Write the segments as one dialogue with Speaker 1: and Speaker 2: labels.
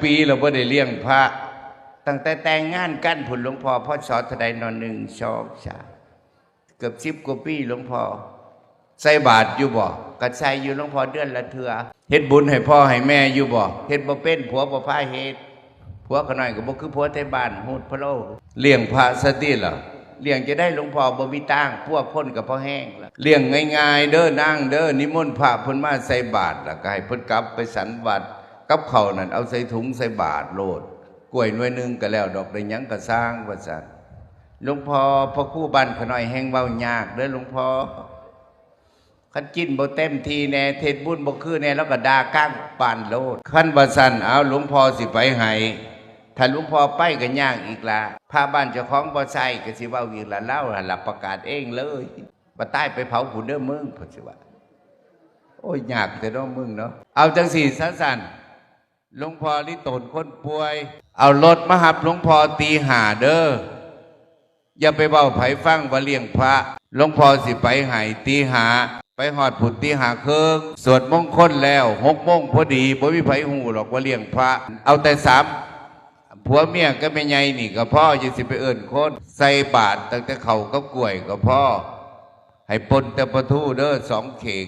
Speaker 1: ปีเราไม่ได้เลี้ยงพระตั้งแต่แต่งงานกันผุนหลวงพ่อพ่อสอนทดายนอน1 2 3เกือบ10 กว่าปีหลวงพ่อใส่บาตรอยู่บ่กัดใส่อยู่หลวงพ่อเดือนละเทื่อเฮ็ดบุญให้พ่อให้แม่อยู่บ่เฮ็ดบ่เป็นผัวบ่พาเฮ็ดผัวขน้อยก็บ่คือผัวไทบ้านโหดพะโลเลี้ยงพระซะติล่ะเลี้ยงจะได้หลวงพ่อบ่มีตังพวกคนก็พอแห้งล่ะเลี้ยงง่ายๆเด้อนางเด้อนิมนต์พระเพิ่นมาใส่บาตรแล้วก็ให้เพิ่นกลับไปฉันวัดกับข้าวนั่นเอาใส่ถุงใส่บาตรโลดกล้วยหน่วยนึงก็แล้วดอกได้หยังก็สร้างว่าซั่นหลวงพ่อพระครูบ้านขน้อยแห่งเว้ายากเด้อหลวงพ่อคันกินบ่เต็มทีแน่เทศบุญบ่คือแน่แล้วก็ด่าก้างปานโลดคันว่าซั่นเอาหลวงพ่อสิไปให้ถ้าหลวงพ่อไปก็ยากอีกละพาบ้านเจ้าของบ่ใส่ก็สิเว้าอีกละเล่าหลับประกาศเองเลยบ่ตายไปเผาผู้เด้อมึงเพิ่นสิว่าโอ้ยยากแต่น้องมึงเนาะเอาจังสี่สั้นๆหลวงพ่อลิโตนคนป่วยเอารถมาหับหลวงพ่อตี5เด้ออย่าไปเว้าไผฟังว่าเลี้ยงพระหลวงพ่อสิไปให้ตี5ไปหอดผุดตี5 ครึ่งสวดมงคลแล้ว6 โมงพอดีบ่มีไผฮู้หรอกว่าเลี้ยงพระเอาแต่3ผัวเมียก็ไม่ใหญ่นี่ก็พ่อจะสิไปเอิ้นคนใส่บาตรตั้งแต่เขากับกล้วยก็พ่อให้ปนแต่ปลาทูเด้อ2 เข่ง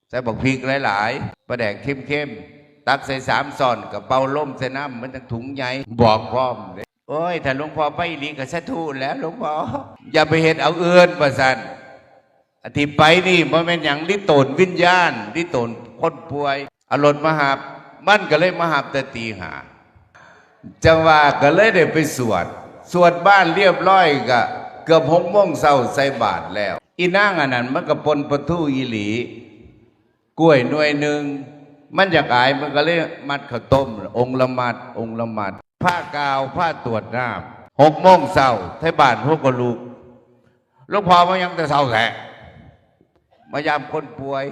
Speaker 1: ใส่บักพริกหลายๆปลาแดกเข้มๆตักใส่3 ซ่อนกับเป่าลมใส่น้ำมันตั้งถุงใหญ่บอกพร้อมเลยโอ้ยถ้าหลวงพ่อไปนี่ก็สะทูแล้วหลวงพ่ออย่าไปเห็นเอาเอื้อนประสันอธิไปนี่มันเป็นอย่างลิโตนวิญญาณลิโตนคนป่วยอารมณ์มหาบมันก็เลยมหาบแต่ตี5จังว่าก็เลยได้ไปสวดบ้านเรียบร้อยก็เกือบ6 โมงเช้าใส่บาตรแล้วอีนางอันนั้นมันก็ปนปะทูอีหลีกล้วยหน่วยหนึ่งมันอยากอายมันก็เลยมัดข้าวต้มองค์ละมัดผ้ากาวผ้าตรวจน้ำ6 โมงเช้าไทบ้านพวกก็ลูกหลวงพ่อมายังแต่เช้าแท้มายามคนป่วย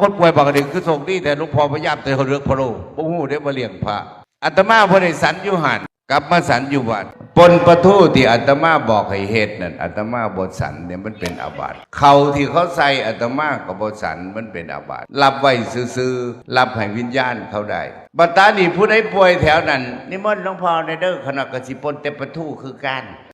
Speaker 1: คนป่วยปกติคือส่งดีแต่หลวงพ่อพยายามแต่เขาเลือกพระโลบ่ฮู้ได้มาเลี้ยงพระอาตมาพอได้สันอยู่หันกลับมาสันอยู่วัดปนปะทูที่อาตมาบอกให้เฮ็ดนั่นอาตมาบทสันเนี่ยมันเป็นอาบัติเขาที่เขาใส่อาตมากับบทสันมันเป็นอาบัติรับไว้ซื่อๆรับให้วิญญาณเขาได้บัดตานี่ผู้ใดป่วยแถวนั้นนิมนต์หลวงพ่อในเด้อขณะกสิปนแต่ปะทูคือกัน